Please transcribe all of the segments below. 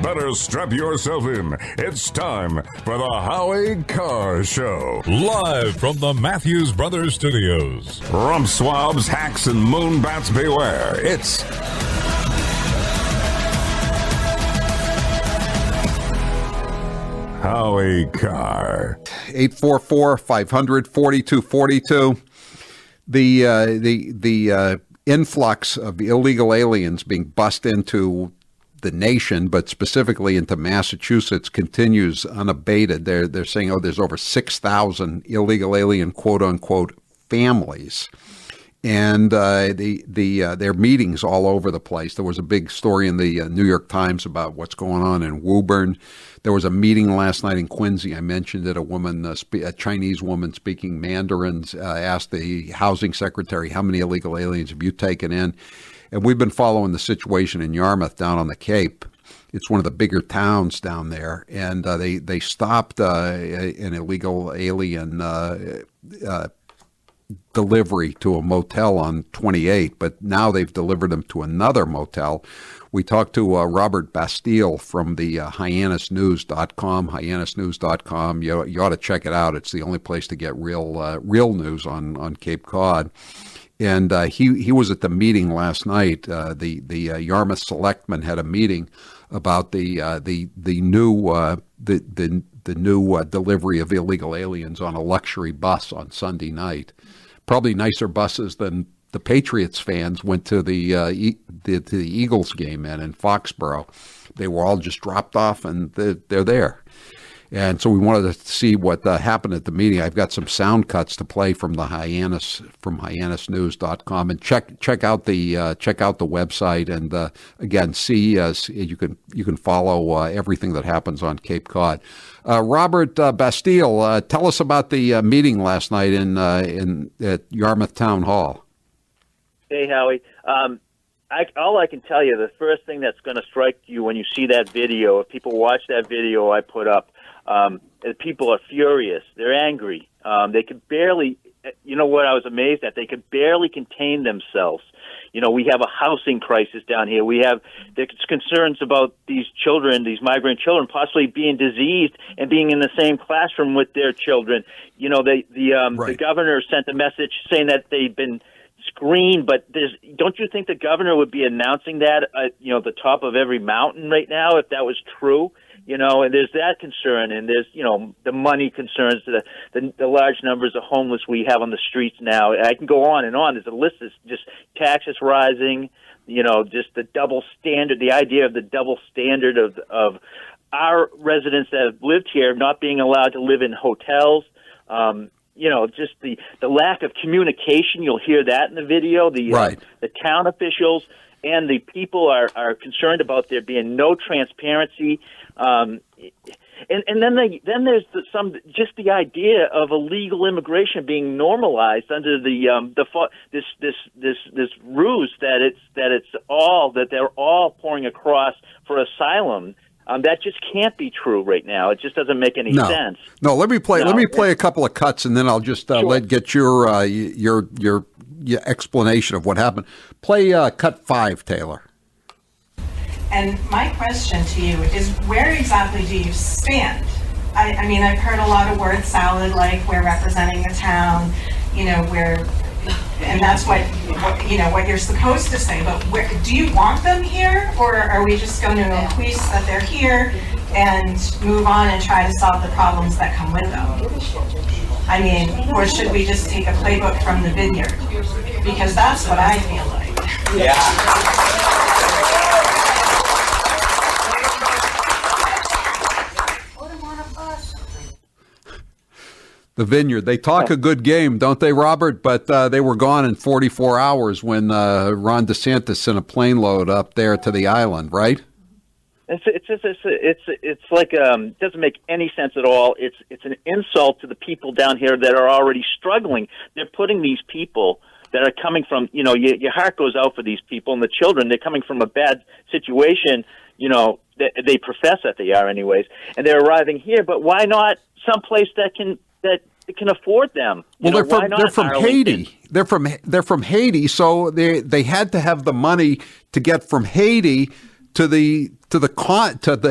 better strap yourself in. It's time for the Howie Carr Show. Live from the Matthews Brothers Studios. Rump swabs, hacks, and moonbats beware. It's Howie Carr. 844-500-4242. The influx of illegal aliens being bussed into the nation, but specifically into Massachusetts, continues unabated. They're saying, there's over 6,000 illegal alien quote-unquote families. And there are meetings all over the place. There was a big story in the New York Times about what's going on in Woburn. There was a meeting last night in Quincy. I mentioned it. A Chinese woman speaking Mandarin asked the housing secretary, how many illegal aliens have you taken in? And we've been following the situation in Yarmouth down on the Cape. It's one of the bigger towns down there. And they stopped an illegal alien delivery to a motel on 28, but now they've delivered them to another motel. We talked to Robert Bastille from the HyannisNews.com, HyannisNews.com. You ought to check it out. It's the only place to get real news on Cape Cod. And he was at the meeting last night. The Yarmouth Selectmen had a meeting about the new delivery of illegal aliens on a luxury bus on Sunday night. Probably nicer buses than the Patriots fans went to the Eagles game in Foxborough. They were all just dropped off, and they're there. And so we wanted to see what happened at the meeting. I've got some sound cuts to play from the HyannisNews.com, and check out the website, and again, see you can follow everything that happens on Cape Cod. Robert Bastille, tell us about the meeting last night at Yarmouth Town Hall. Hey, Howie. All I can tell you, the first thing that's going to strike you when you see that video, if people watch that video I put up, people are furious. They're angry. They could barely, what I was amazed at, they could barely contain themselves. We have a housing crisis down here. There's concerns about these children, these migrant children, possibly being diseased and being in the same classroom with their children. The governor sent a message saying that they've been screened, but don't you think the governor would be announcing that at the top of every mountain right now if that was true? And there's that concern, and there's the money concerns, the large numbers of homeless we have on the streets now. I can go on and on. There's a list of just taxes rising, just the double standard, the idea of the double standard of our residents that have lived here not being allowed to live in hotels. Just the lack of communication. You'll hear that in the video. The town officials and the people are concerned about there being no transparency. And then there's the idea of illegal immigration being normalized under this ruse that they're all pouring across for asylum. That just can't be true right now. It just doesn't make any sense. No, let me play a couple of cuts, and then I'll just get your explanation of what happened. Play cut 5, Taylor. And my question to you is, where exactly do you stand? I mean, I've heard a lot of word salad, like we're representing the town, and that's what you're supposed to say. But do you want them here, or are we just going to acquiesce that they're here and move on and try to solve the problems that come with them? I mean, or should we just take a playbook from the vineyard? Because that's what I feel like. Yeah. The vineyard. They talk a good game, don't they, Robert? But they were gone in 44 hours when Ron DeSantis sent a plane load up there to the island, right? It's like it doesn't make any sense at all. It's an insult to the people down here that are already struggling. They're putting these people that are coming from, your heart goes out for these people and the children. They're coming from a bad situation, they profess that they are anyways, and they're arriving here. But why not someplace that can afford them? Well, they're from Haiti. They're from Haiti, so they had to have the money to get from Haiti to the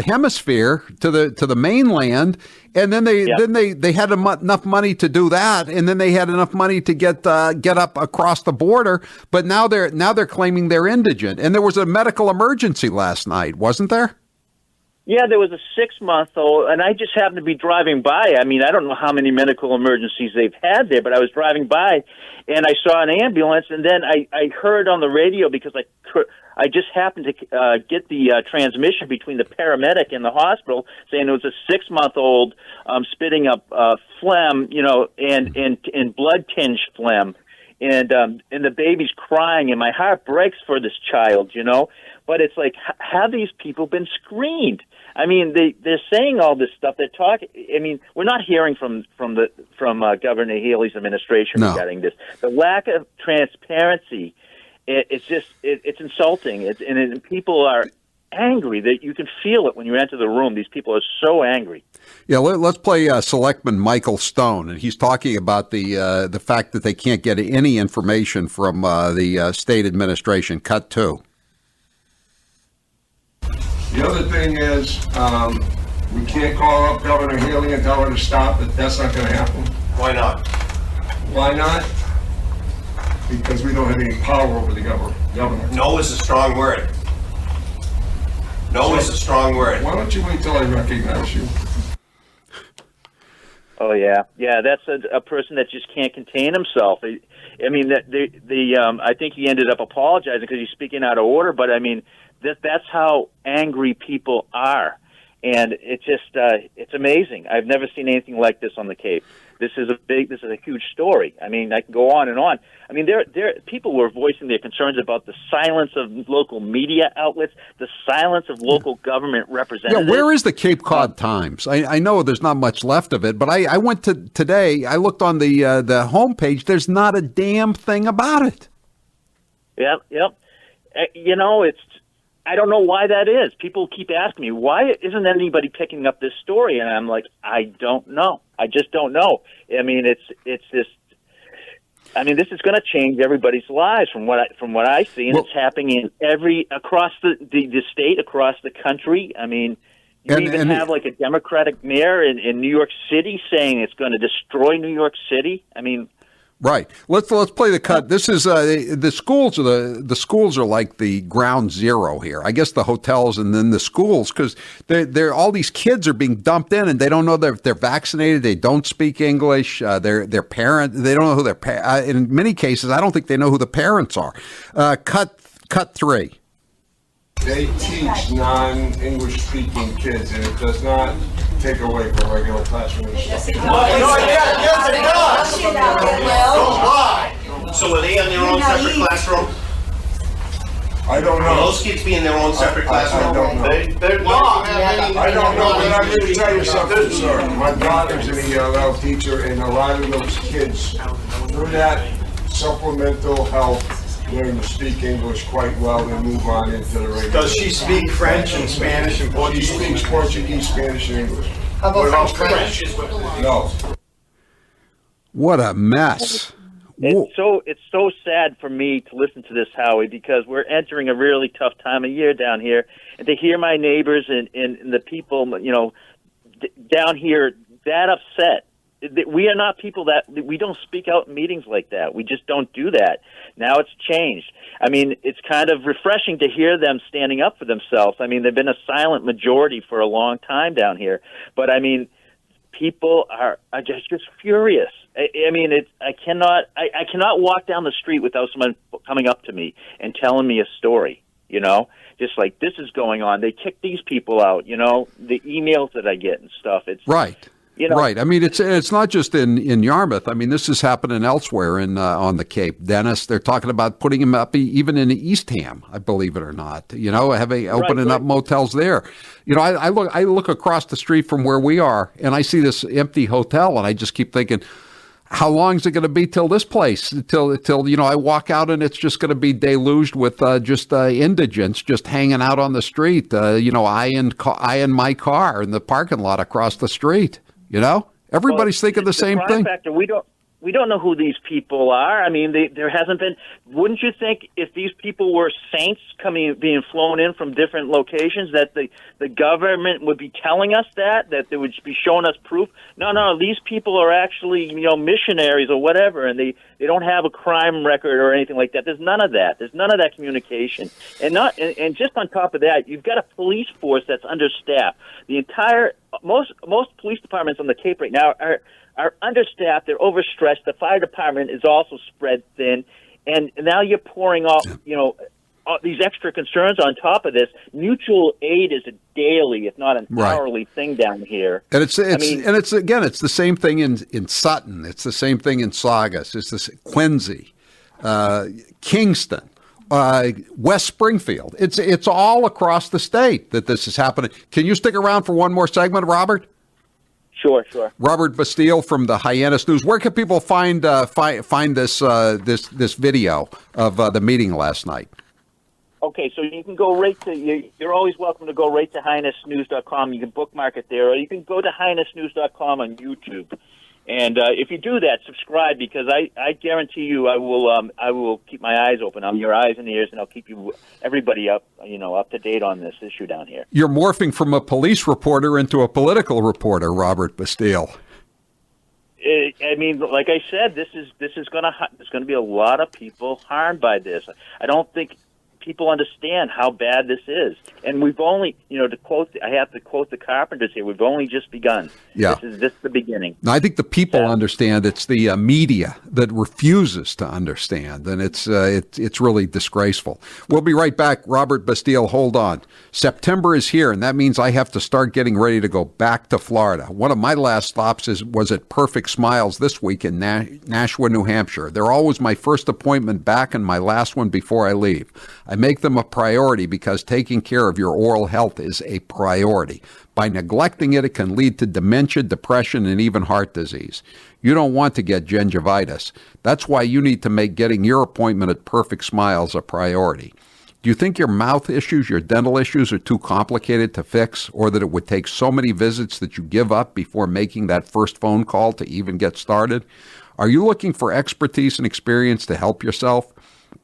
hemisphere, to the mainland, and then they had enough money to do that, and then they had enough money to get up across the border. But now they're claiming they're indigent, and there was a medical emergency last night, wasn't there? Yeah, there was a 6-month-old, and I just happened to be driving by. I mean, I don't know how many medical emergencies they've had there, but I was driving by, and I saw an ambulance, and then I heard on the radio, because I just happened to get the transmission between the paramedic and the hospital saying it was a 6-month-old spitting up phlegm, and blood-tinged phlegm, and the baby's crying, and my heart breaks for this child, But it's like, have these people been screened? I mean, they're saying all this stuff. They're talking. I mean, we're not hearing from Governor Healey's administration regarding this. The lack of transparency, it's insulting. And people are angry. That you can feel it when you enter the room. These people are so angry. Yeah, let's play Selectman Michael Stone, and he's talking about the fact that they can't get any information from the state administration. Cut 2. The other thing is, we can't call up Governor Healey and tell her to stop it. That's not going to happen. Why not? Why not? Because we don't have any power over the governor. No is a strong word. No is a strong word. Why don't you wait till I recognize you? Oh yeah, that's a person that just can't contain himself. I mean, I think he ended up apologizing because he's speaking out of order. But I mean, that's how angry people are, and it's just it's amazing. I've never seen anything like this on the Cape. This is a huge story. I mean, I can go on and on. I mean, people were voicing their concerns about the silence of local media outlets, the silence of local government representatives. Yeah, where is the Cape Cod Times? I know there's not much left of it, but I went to today. I looked on the homepage. There's not a damn thing about it. Yep. It's. I don't know why that is. People keep asking me, why isn't anybody picking up this story? And I'm like, I don't know. I just don't know. I mean, it's just. I mean, this is going to change everybody's lives from what I see, and it's happening in across the state, across the country. I mean, you even have like a Democratic mayor in New York City saying it's going to destroy New York City. I mean. Right. Let's play the cut. This is the schools. The schools are like the ground zero here. I guess the hotels and then the schools, because they're all these kids are being dumped in and they don't know if they're vaccinated. They don't speak English. Their parent. They don't know who their in many cases. I don't think they know who the parents are. Cut 3. They teach non-English speaking kids, and it does not take away from regular classroom instruction. Yes, it does. Don't lie. So are they in their own separate classroom? I don't know. Will those kids be in their own separate classroom? I don't know. They're not. I don't know, but I'm going to tell you something, sir. My daughter's an ELL teacher, and a lot of those kids, through that supplemental help, learn to speak English quite well and move on into the regular. Does she speak French and Spanish and Portuguese? She speaks Portuguese, Spanish, and English. How about French? No. What a mess. It's so sad for me to listen to this, Howie, because we're entering a really tough time of year down here, and to hear my neighbors and the people, down here that upset. We are not people that we don't speak out in meetings like that. We just don't do that. Now it's changed. I mean, it's kind of refreshing to hear them standing up for themselves. I mean, they've been a silent majority for a long time down here. But I mean, people are just furious. I mean, I cannot walk down the street without someone coming up to me and telling me a story. Just like this is going on. They kick these people out. The emails that I get and stuff. It's right. Right. I mean, it's not just in Yarmouth. I mean, this is happening elsewhere on the Cape. Dennis, they're talking about putting him up even in Eastham, I believe it or not. Opening up motels there. I look across the street from where we are, and I see this empty hotel, and I just keep thinking, how long is it going to be till this place? Till I walk out and it's just going to be deluged with just indigents just hanging out on the street. I and my car in the parking lot across the street. Everybody's thinking the same thing. Factor, we We don't know who these people are. I mean, there hasn't been. Wouldn't you think if these people were saints being flown in from different locations, that the government would be telling us that they would be showing us proof? No, these people are actually missionaries or whatever, and they don't have a crime record or anything like that. There's none of that. There's none of that communication, and just on top of that, you've got a police force that's understaffed. The entire most police departments on the Cape right now are understaffed. They're overstretched. The fire department is also spread thin, and now you're pouring all these extra concerns on top of this. Mutual aid is a daily, if not an hourly thing down here. And it's the same thing in Sutton. It's the same thing in Saugus. It's this Quincy, Kingston, West Springfield. It's all across the state that this is happening. Can you stick around for one more segment, Robert? Sure. Robert Bastille from the Hyannis News. Where can people find this video of the meeting last night? Okay, so you can go right to, you're always welcome to go right to HyannisNews.com. You can bookmark it there, or you can go to HyannisNews.com on YouTube. And if you do that, subscribe, because I guarantee you I will keep my eyes open. I'm your eyes and ears, and I'll keep everybody up to date on this issue down here. You're morphing from a police reporter into a political reporter, Robert Bastille. I mean, like I said, there's going to be a lot of people harmed by this. I don't think people understand how bad this is. And we've only, I have to quote the Carpenters here, we've only just begun. Yeah. This is just the beginning. I think the people understand. It's the media that refuses to understand, and it's really disgraceful. We'll be right back. Robert Bastille, hold on. September is here, and that means I have to start getting ready to go back to Florida. One of my last stops was at Perfect Smiles this week in Nashua, New Hampshire. They're always my first appointment back and my last one before I leave. I make them a priority because taking care of your oral health is a priority. By neglecting it, it can lead to dementia, depression, and even heart disease. You don't want to get gingivitis. That's why you need to make getting your appointment at Perfect Smiles a priority. Do you think your mouth issues, your dental issues are too complicated to fix, or that it would take so many visits that you give up before making that first phone call to even get started? Are you looking for expertise and experience to help yourself?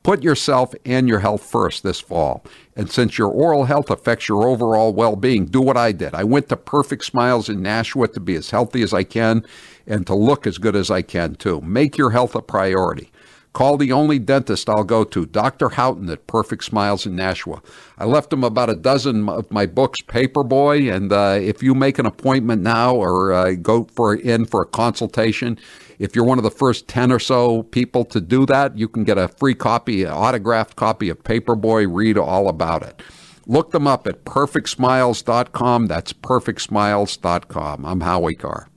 Put yourself and your health first this fall. And since your oral health affects your overall well-being, do what I did. I went to Perfect Smiles in Nashua to be as healthy as I can and to look as good as I can, too. Make your health a priority. Call the only dentist I'll go to, Dr. Houghton at Perfect Smiles in Nashua. I left him about a dozen of my books, Paperboy, and if you make an appointment now or go for a consultation, if you're one of the first 10 or so people to do that, you can get a free copy, an autographed copy of Paperboy. Read all about it. Look them up at perfectsmiles.com. That's perfectsmiles.com. I'm Howie Carr.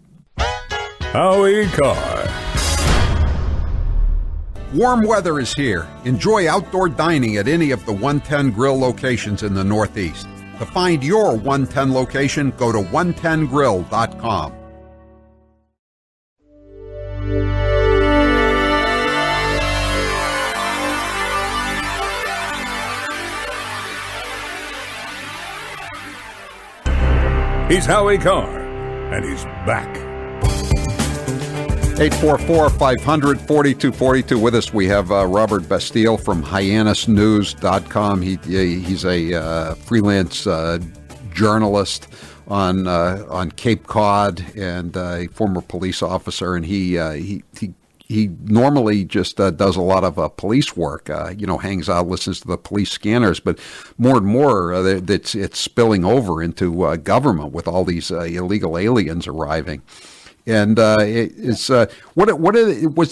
Howie Carr. Warm weather is here. Enjoy outdoor dining at any of the 110 Grill locations in the Northeast. To find your 110 location, go to 110grill.com. He's Howie Carr, and he's back. 844-500-4242. With us, we have Robert Bastille from HyannisNews.com. He's a freelance journalist on Cape Cod and a former police officer, and he normally just does a lot of police work, hangs out, listens to the police scanners, but more and more it's spilling over into government with all these illegal aliens arriving. And was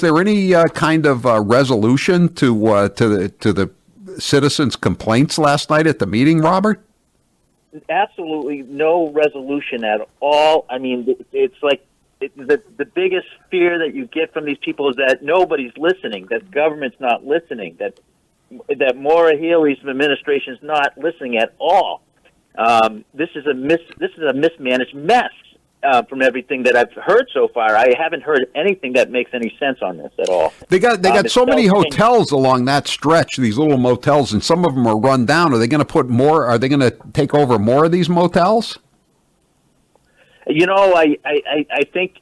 there any kind of resolution to the citizens' complaints last night at the meeting, Robert? Absolutely no resolution at all. I mean, it's like the biggest fear that you get from these people is that nobody's listening, that government's not listening, that Maura Healey's administration is not listening at all. This is a mismanaged mess. From everything that I've heard so far, I haven't heard anything that makes any sense on this at all. They got so many hotels along that stretch, these little motels, and some of them are run down. Are they going to put more? Are they going to take over more of these motels? I think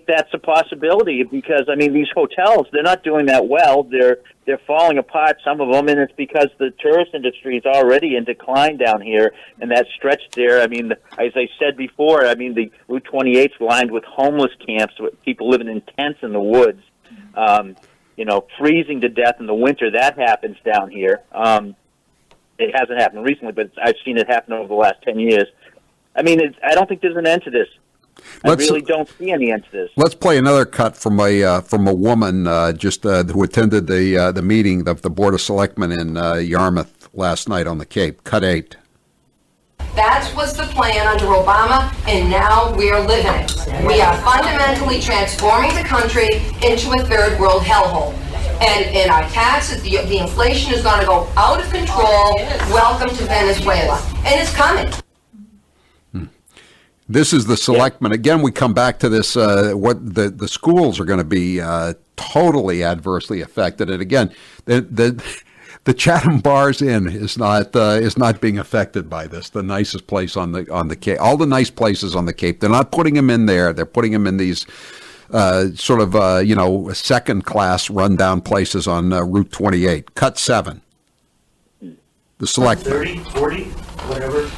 that's a possibility because I mean these hotels, they're not doing that well. They're falling apart, some of them, and it's because the tourist industry is already in decline down here, and that stretch there. I mean, as I said before, I mean the Route 28 is lined with homeless camps with people living in tents in the woods, freezing to death in the winter. That happens down here. It hasn't happened recently, but I've seen it happen over the last 10 years. I mean, I don't think there's an end to this. I really don't see any end to this. Let's play another cut from a woman who attended the meeting of the Board of Selectmen in Yarmouth last night on the Cape. Cut 8. That was the plan under Obama, and now we're living it. We are fundamentally transforming the country into a third world hellhole. And our taxes, the inflation is going to go out of control. Welcome to Venezuela. And it's coming. This is the selectmen. Again, we come back to this, what the schools are going to be totally adversely affected. And again, the Chatham Bars Inn is not being affected by this. The nicest place on the Cape, all the nice places on the Cape. They're not putting them in there. They're putting them in these second class rundown places on Route 28. Cut 7. The selectmen. 30, 40, whatever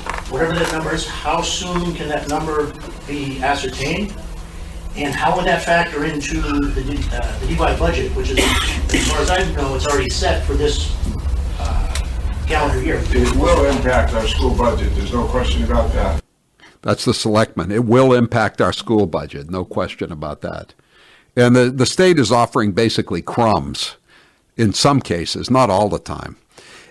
that number is, how soon can that number be ascertained? And how would that factor into the DY budget, which is, as far as I know, it's already set for this calendar year? It will impact our school budget. There's no question about that. That's the selectmen. It will impact our school budget. No question about that. And the state is offering basically crumbs in some cases, not all the time.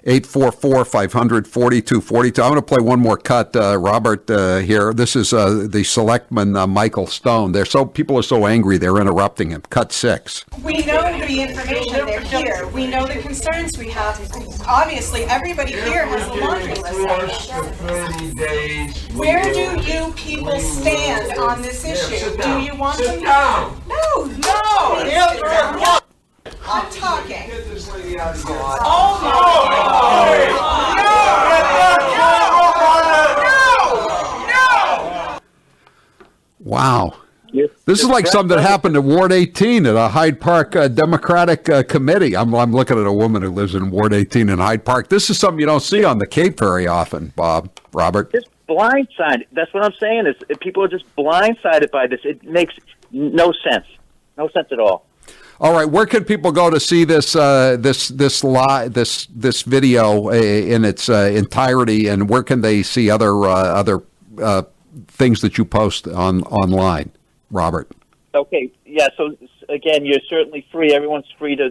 844-500-4242. I'm going to play one more cut, Robert, here. This is the selectman, Michael Stone. People are so angry they're interrupting him. Cut 6. We know the information, they're here. We know the concerns we have. Obviously, everybody here has a laundry list. 30 days. Where do you people stand on this issue? Do you want to? Sit down. No. I'm talking. Get this lady out of here. Oh my God. Wow. Yes. This is like something that happened in Ward 18 at a Hyde Park Democratic committee. I'm looking at a woman who lives in Ward 18 in Hyde Park. This is something you don't see on the Cape very often, Robert. Just blindsided. That's what I'm saying. Is people are just blindsided by this. It makes no sense. No sense at all. All right, where can people go to see this video in its entirety, and where can they see other things that you post online, Robert? Okay, yeah. So again, you're certainly free. Everyone's free to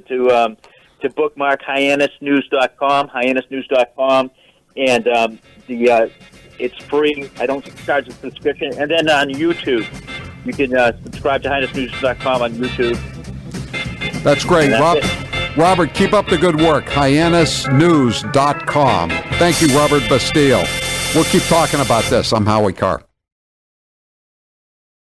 bookmark HyannisNews.com, HyannisNews.com, and it's free. I don't charge a subscription. And then on YouTube, you can subscribe to HyannisNews.com on YouTube. That's great. Robert, keep up the good work. HyannisNews.com. Thank you, Robert Bastille. We'll keep talking about this. I'm Howie Carr.